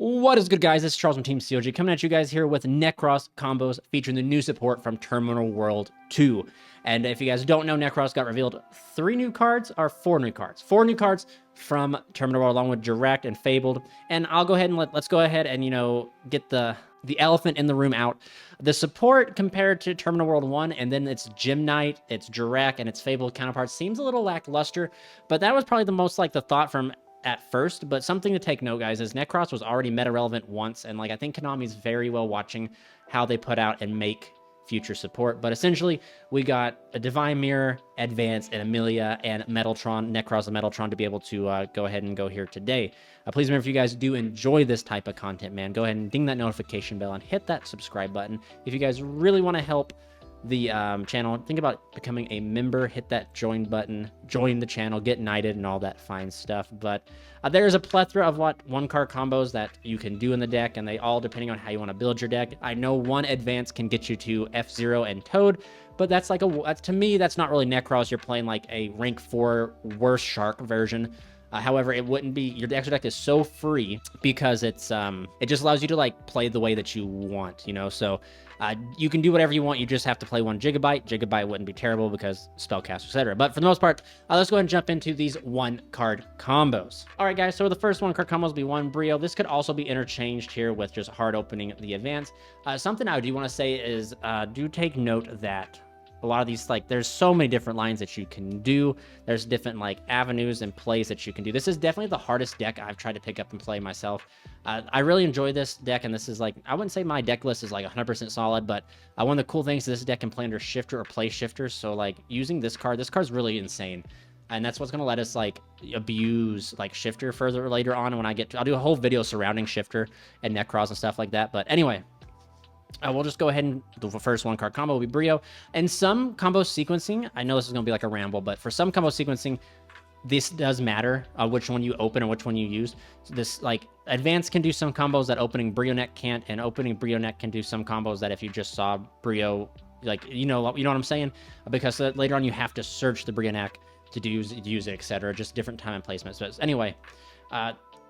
What is good, guys? This is Charles from Team COG coming at you guys here with NEKROZ combos featuring the new support from Terminal World 2. And if you guys don't know, NEKROZ got revealed 4 new cards from Terminal World along with Direct and Fabled. And I'll go ahead and let's go ahead and, get the elephant in the room out. The support compared to Terminal World 1 and then its Gym Knight, its Direct, and its Fabled counterparts seems a little lackluster, but that was probably the most the thought from at first. But something to take note, guys, is NEKROZ was already meta relevant once, and I think Konami's very well watching how they put out and make future support. But essentially, we got a Divine Mirror, Advance, and Amelia, and Metaltron, NEKROZ and Metaltron to be able to go ahead and go here today. Please remember, if you guys do enjoy this type of content, man, go ahead and ding that notification bell and hit that subscribe button. If you guys really want to help the channel, think about becoming a member, hit that join button, join the channel, get knighted, and all that fine stuff. But there's a plethora of one-card combos that you can do in the deck, and they all, depending on how you want to build your deck. I know one Advance can get you to F-Zero and Toad, but that's to me, that's not really NEKROZ. You're playing a rank 4 worse Shark version. However, it wouldn't be, your extra deck is so free because it's it just allows you to play the way that you want, so you can do whatever you want. You just have to play 1 Gigabyte. Gigabyte wouldn't be terrible because spellcast, etc. But for the most part, let's go ahead and jump into these 1-card combos. All right, guys, so the first 1-card combos will be 1 Brio. This could also be interchanged here with just hard opening the Advance. Something I do want to say is do take note that a lot of these, there's so many different lines that you can do. There's different avenues and plays that you can do. This is definitely the hardest deck I've tried to pick up and play myself. I really enjoy this deck, and this is I wouldn't say my deck list is 100% solid, but one of the cool things is this deck can play under Shifter or play Shifters. So using this card's really insane. And that's what's going to let us abuse Shifter further later on when I'll do a whole video surrounding Shifter and NEKROZ and stuff like that. But anyway, we'll just go ahead and the first 1-card combo will be Brio. And some combo sequencing, I know this is going to be a ramble, but for some combo sequencing, this does matter, which one you open and which one you use. So this, Advance can do some combos that opening Brionac can't, and opening Brionac can do some combos that if you just saw Brio, you know what I'm saying? Because later on you have to search the Brionac to use it, etc. Just different time and placements. But anyway,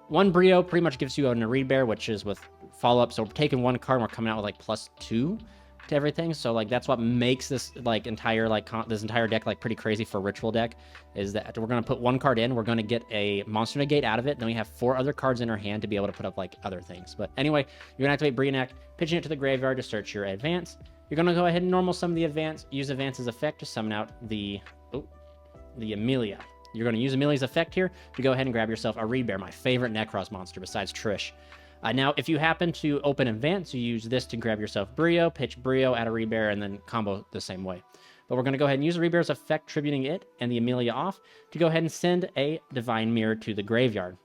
1 Brio pretty much gives you a Nadir Bear, which is with follow-up. So we're taking 1 card and we're coming out with +2 to everything. So that's what makes this entire this entire deck pretty crazy for a ritual deck, is that we're going to put 1 card in, we're going to get a monster negate out of it, then we have 4 other cards in our hand to be able to put up other things. But anyway, you're going to activate Brionac, pitching it to the graveyard to search your Advance. You're going to go ahead and normal summon the Advance, use Advance's effect to summon out the Amelia. You're going to use Amelia's effect here to go ahead and grab yourself a Reed Bear, my favorite NEKROZ monster besides Trish. Now, if you happen to open Advance, you use this to grab yourself Brio, pitch Brio, add a Reed Bear, and then combo the same way. But we're going to go ahead and use the Reed Bear's effect, tributing it and the Amelia off to go ahead and send a Divine Mirror to the graveyard.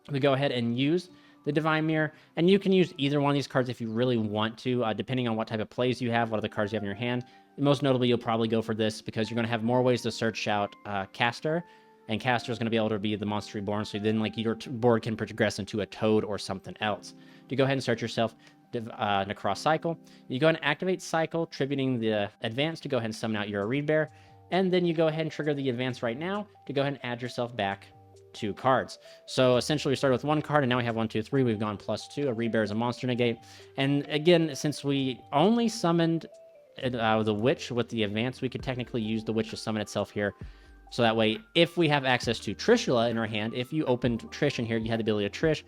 We go ahead and use the Divine Mirror, and you can use either one of these cards if you really want to, depending on what type of plays you have, what other cards you have in your hand. Most notably, you'll probably go for this because you're going to have more ways to search out Caster, and Caster is going to be able to be the Monster Reborn, so then your board can progress into a Toad or something else. You go ahead and search yourself Necroz Cycle. You go ahead and activate Cycle, tributing the Advance to go ahead and summon out your Reed Bear, and then you go ahead and trigger the Advance right now to go ahead and add yourself back 2 cards. So essentially we started with 1 card, and now we have 1, 2, 3. We've gone +2. A Reed Bear is a monster negate. And again, since we only summoned the Witch with the Advance, we could technically use the Witch to summon itself here. So that way, if we have access to Trishula in our hand, if you opened Trish in here, you had the ability to Trish,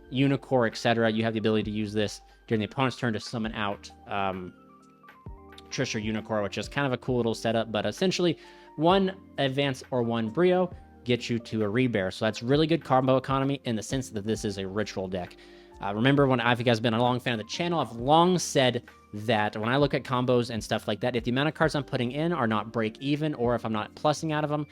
Unicorn, etc. You have the ability to use this during the opponent's turn to summon out Trish or Unicorn, which is kind of a cool little setup. But essentially, 1 Advance or 1 Brio gets you to a Reed Bear. So that's really good combo economy in the sense that this is a ritual deck. Remember, if you guys have been a long fan of the channel, I've long said that when I look at combos and stuff like that, if the amount of cards I'm putting in are not break even, or if I'm not plussing out of them,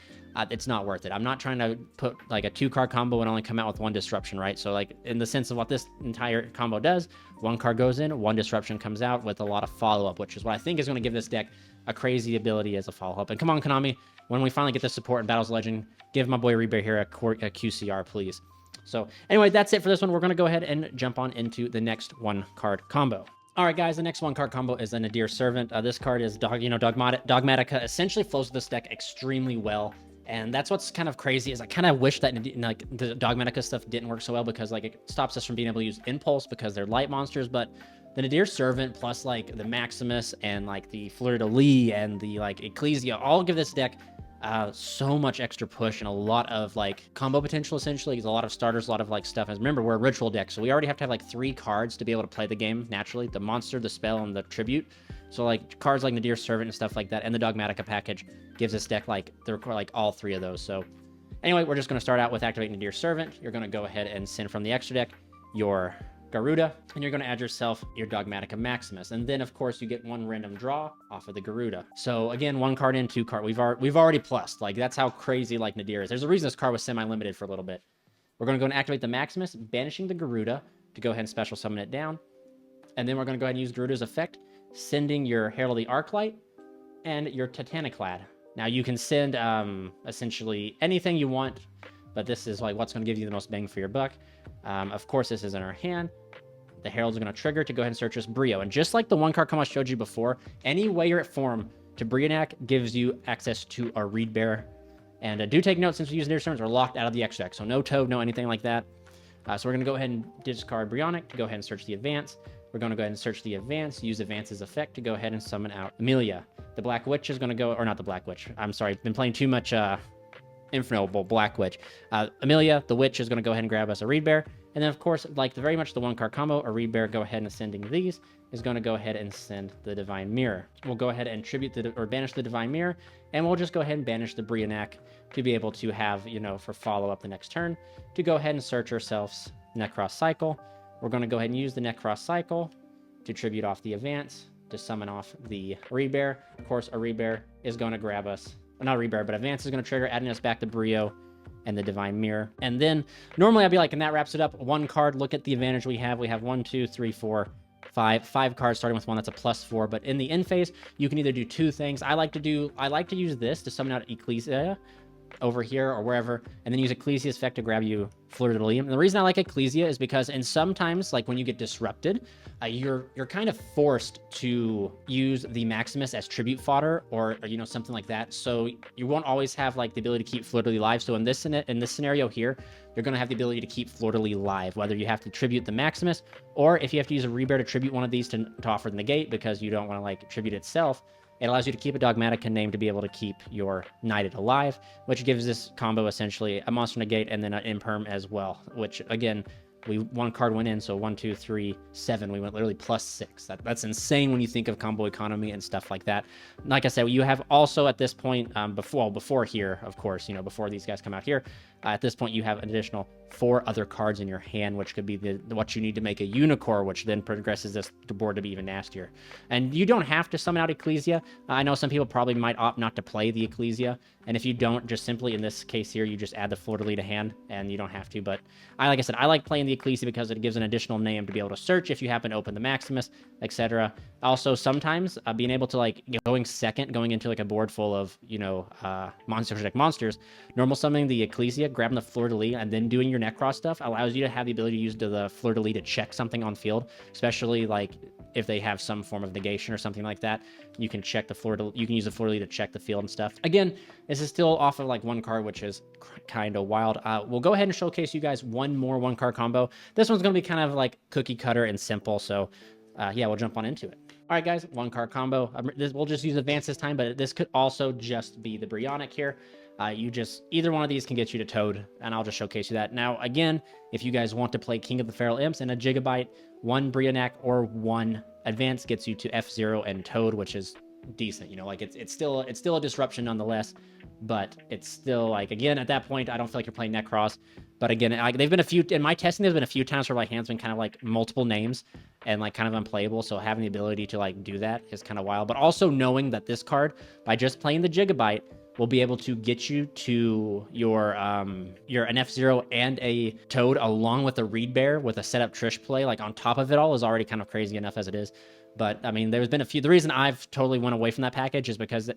it's not worth it. I'm not trying to put a 2-card combo and only come out with 1 disruption, right? So in the sense of what this entire combo does, 1 card goes in, 1 disruption comes out with a lot of follow-up, which is what I think is going to give this deck a crazy ability as a follow-up. And come on, Konami, when we finally get the support in Battles Legend, give my boy Reed Bear here a QCR, please. So anyway, that's it for this one. We're going to go ahead and jump on into the next 1-card combo. All right, guys, the next 1-card combo is a Nadir Servant. This card is Dogmatica. Essentially flows with this deck extremely well. And that's what's kind of crazy is I kind of wish that like the Dogmatica stuff didn't work so well, because like it stops us from being able to use Impulse because they're light monsters. But the Nadir Servant plus like the Maximus and like the Fleur de Lis and the like Ecclesia all give this deck so much extra push and a lot of like combo potential, essentially. Because a lot of starters, a lot of like stuff. As remember, we're a ritual deck, so we already have to have like 3 cards to be able to play the game naturally: the monster, the spell, and the tribute. So like cards like Nadir Servant and stuff like that, and the Dogmatica package gives this deck like all 3 of those. So anyway, we're just going to start out with activate Nadir Servant. You're going to go ahead and send from the extra deck your Garuda, and you're going to add yourself your Dogmatica Maximus, and then of course you get 1 random draw off of the Garuda. So again, 1 card in, 2 card. We've already plussed. Like that's how crazy like Nadir is. There's a reason this card was semi-limited for a little bit. We're going to go and activate the Maximus, banishing the Garuda to go ahead and special summon it down, and then we're going to go ahead and use Garuda's effect, sending your Herald of the Arclight and your Titaniclad. Now you can send essentially anything you want, but this is like what's going to give you the most bang for your buck. Of course, this is in our hand. The Herald's going to trigger to go ahead and search this Brio. And just like the 1 card combo I showed you before, any way you're at form to Brionac gives you access to a Reed Bear. And do take note, since we use Nadir Servants, we're locked out of the X deck. So no Toad, no anything like that. So we're going to go ahead and discard Brionac to go ahead and search the advance. We're going to go ahead and search the advance, use Advance's effect to go ahead and summon out Amelia. The Black Witch is going to go, or not the Black Witch, I'm sorry, been playing too much Infinite Black Witch. Amelia, the Witch, is going to go ahead and grab us a Reed Bear. And then, of course, like very much the 1 card combo, a Reed Bear, go ahead and sending these, is going to go ahead and send the Divine Mirror. We'll go ahead and tribute or banish the Divine Mirror, and we'll just go ahead and banish the Brionac to be able to have, you know, for follow-up the next turn, to go ahead and search ourselves Necroz Cycle. We're going to go ahead and use the Necroz Cycle to tribute off the advance, to summon off the Reed Bear. Of course, a Reed Bear is going to grab us, well, not a Reed Bear, but advance is going to trigger, adding us back to Brio and the Divine Mirror. And then normally I'd be like, and that wraps it up. 1 card, look at the advantage we have. We have 1, 2, 3, 4, 5 cards, starting with 1 that's a +4. But in the end phase, you can either do 2 things. I like to use this to summon out Ecclesia over here or wherever, and then use Ecclesia's effect to grab you Fleur de Lis. And the reason I like Ecclesia is because, and sometimes, like when you get disrupted, you're kind of forced to use the Maximus as tribute fodder, or you know, something like that. So you won't always have like the ability to keep Fleur de Lis live. So in this scenario here, you're going to have the ability to keep Fleur de Lis live, whether you have to tribute the Maximus, or if you have to use a Reed Bear to tribute one of these to offer the negate because you don't want to like tribute itself. It allows you to keep a Dogmatica name to be able to keep your Knighted alive, which gives this combo essentially a monster negate and then an imperm as well, which again, 1 card went in, so 1, 2, 3, 7. We went literally +6. That's insane when you think of combo economy and stuff like that. Like I said, you have also at this point, before here, of course, you know, before these guys come out here, at this point you have an additional 4 other cards in your hand, which could be what you need to make a Unicorn, which then progresses this board to be even nastier. And you don't have to summon out Ecclesia. I know some people probably might opt not to play the Ecclesia, and if you don't, just simply in this case here, you just add the Fleur de Lis to hand, and you don't have to. But like I said, I like playing the Ecclesia because it gives an additional name to be able to search if you happen to open the Maximus, etc. Also, sometimes being able to like going second, going into like a board full of, you know, monsters, normal summoning the Ecclesia, grabbing the Fleur de Lis, and then doing your Necroz stuff allows you to have the ability to use the Fleur de Lis to check something on field, especially like if they have some form of negation or something like that. You can check the Fleur de Lis, you can use the Fleur de Lis to check the field and stuff. Again, this is still off of like 1 card, which is kind of wild. We'll go ahead and showcase you guys 1 more 1 card combo. This one's going to be kind of like cookie cutter and simple, so yeah, we'll jump on into it. All right, guys, 1 card combo. We'll just use advance this time, but this could also just be the Brionac here. Either one of these can get you to Toad, and I'll just showcase you that. Now, again, if you guys want to play King of the Feral Imps and a Gigabyte, 1 Brionac or 1 advance gets you to F0 and Toad, which is decent. You know, like it's still a disruption nonetheless, but it's still like, again, at that point, I don't feel like you're playing Necroz. But again, they've been a few in my testing. There's been a few times where my hand's been kind of like multiple names and like kind of unplayable. So having the ability to like do that is kind of wild. But also knowing that this card, by just playing the Gigabyte, will be able to get you to your an F0 and a Toad, along with a Reed Bear with a setup Trish play. Like on top of it all is already kind of crazy enough as it is. But I mean, there's been a few. The reason I've totally went away from that package is because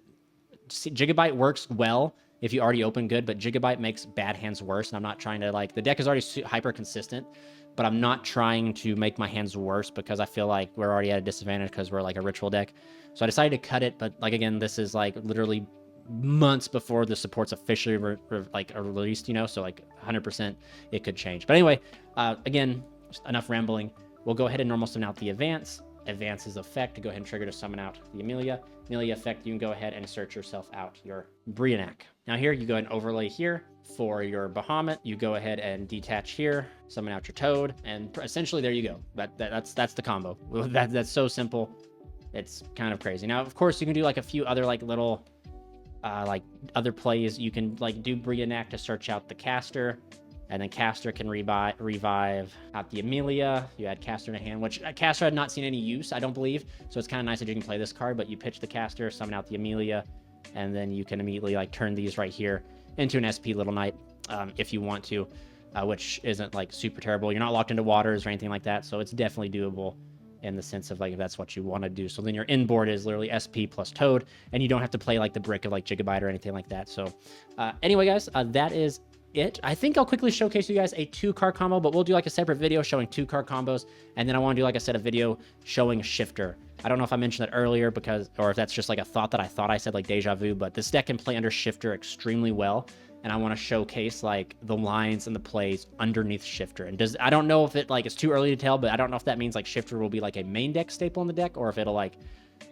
Gigabyte works well if you already open good, but Gigabyte makes bad hands worse. And I'm not trying to like, the deck is already hyper consistent, but I'm not trying to make my hands worse because I feel like we're already at a disadvantage because we're like a ritual deck. So I decided to cut it. But like, again, this is like literally months before the support's officially released, you know, so like 100% it could change. But anyway, again, just enough rambling. We'll go ahead and normal summon out the Advance. Advance's effect to go ahead and trigger to summon out the Amelia. Amelia effect, you can go ahead and search yourself out your Brionac. Now here, you go ahead and overlay here for your Bahamut. You go ahead and detach here, summon out your Toad, and essentially there you go. That's the combo. That's so simple. It's kind of crazy. Now, of course, you can do like a few other like little like other plays. You can like do Brionac to search out the caster, and then caster can revive out the Amelia. You add caster in a hand, which caster had not seen any use, I don't believe. So it's kind of nice that you can play this card, but you pitch the caster, summon out the Amelia, and then you can immediately like turn these right here into an SP Little Knight if you want to, which isn't like super terrible. You're not locked into waters or anything like that, so it's definitely doable in the sense of like if that's what you want to do. So then your inboard is literally SP plus Toad, and you don't have to play like the brick of like Gigabyte or anything like that. So anyway, guys, that is it. I think I'll quickly showcase you guys a 2-card combo, but we'll do like a separate video showing 2-card combos, and then I want to do, like I said, a video showing Shifter. I don't know if I mentioned that earlier or if that's just like a thought that I thought I said, like deja vu, but this deck can play under Shifter extremely well, and I want to showcase like the lines and the plays underneath Shifter. And I don't know if it's too early to tell, but I don't know if that means like Shifter will be like a main deck staple in the deck, or if it'll like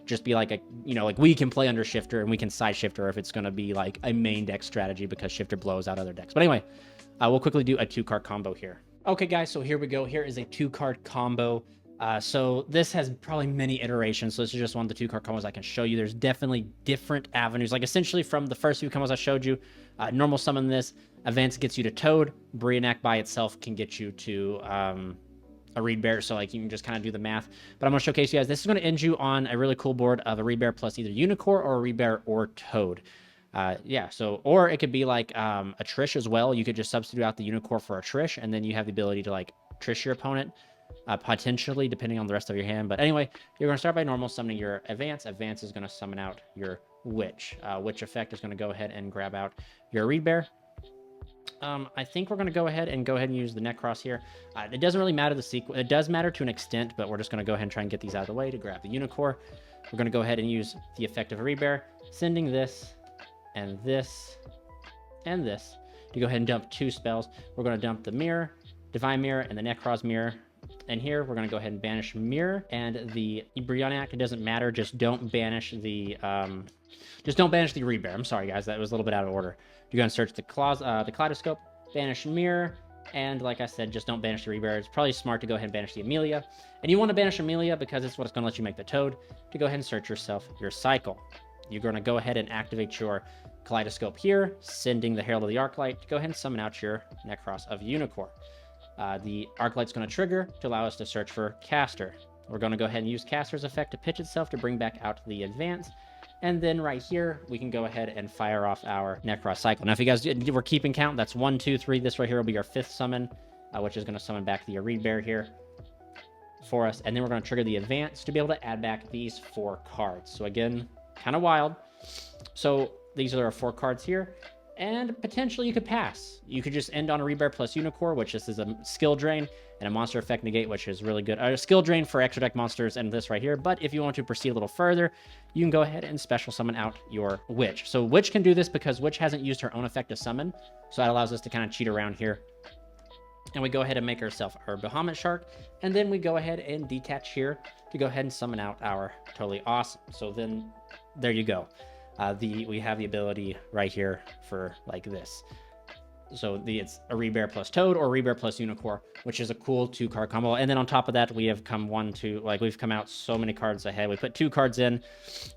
just be like a, you know, like we can play under Shifter and we can side Shifter, if it's going to be like a main deck strategy because Shifter blows out other decks. But anyway, we'll quickly do a 2-card combo here. Okay, guys, so here we go. Here is a 2-card combo. So this has probably many iterations. So this is just one of the 2-card combos I can show you. There's definitely different avenues. Like essentially from the first few combos I showed you, normal summon this, Advance gets you to Toad. Brionac by itself can get you to a Reed Bear, so like you can just kind of do the math. But I'm going to showcase you guys. This is going to end you on a really cool board of a Reed Bear plus either Unicorn or a Reed Bear or Toad. Yeah, so, or it could be like a Trish as well. You could just substitute out the Unicorn for a Trish, and then you have the ability to like Trish your opponent, potentially, depending on the rest of your hand. But anyway, you're going to start by normal summoning your Advance. Advance is going to summon out your Witch. Witch effect is going to go ahead and grab out your Reed Bear. I think we're going to go ahead and use the Necroz here. It doesn't really matter the sequence. It does matter to an extent, but we're just going to go ahead and try and get these out of the way to grab the Unicorn. We're going to go ahead and use the effect of a Reed Bear, sending this and this and this to go ahead and dump 2 spells. We're going to dump the Mirror, Divine Mirror, and the Necroz Mirror. And here we're going to go ahead and banish Mirror and the Brionac. It doesn't matter. Just don't banish the Reed Bear. I'm sorry, guys. That was a little bit out of order. You're going to search the Kaleidoscope, banish Mirror, and like I said, just don't banish the Reed Bear. It's probably smart to go ahead and banish the Amelia. And you want to banish Amelia because it's what's going to let you make the Toad, to go ahead and search yourself your cycle. You're going to go ahead and activate your Kaleidoscope here, sending the Herald of the Arclight to go ahead and summon out your Necroz of Unicorn. The Arclight's going to trigger to allow us to search for Caster. We're going to go ahead and use Caster's effect to pitch itself to bring back out the Advance. And then right here, we can go ahead and fire off our Necroz cycle. Now, if you guys were keeping count, that's 1, 2, 3. This right here will be our 5th summon, which is going to summon back the Reed Bear here for us. And then we're going to trigger the Advance to be able to add back these 4 cards. So again, kind of wild. So these are our 4 cards here. And potentially you could pass. You could just end on a Reed Bear plus Unicorn, which this is a skill drain, and a monster effect negate, which is really good. A skill drain for extra deck monsters and this right here. But if you want to proceed a little further, you can go ahead and special summon out your Witch. So Witch can do this because Witch hasn't used her own effect to summon. So that allows us to kind of cheat around here. And we go ahead and make ourselves our Bahamut Shark. And then we go ahead and detach here to go ahead and summon out our Toadally Awesome. So then there you go. We have the ability right here for like this. So it's a Reed Bear plus Toad or Reed Bear plus Unicorn, which is a cool 2-card combo. And then on top of that, we have come we've come out so many cards ahead. We put 2 cards in.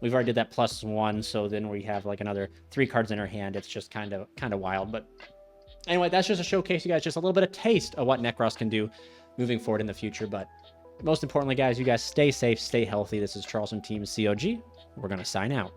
We've already did that +1. So then we have like another 3 cards in our hand. It's just kind of wild. But anyway, that's just a showcase, you guys, just a little bit of taste of what Necroz can do moving forward in the future. But most importantly, guys, you guys stay safe, stay healthy. This is Charles from Team COG. We're going to sign out.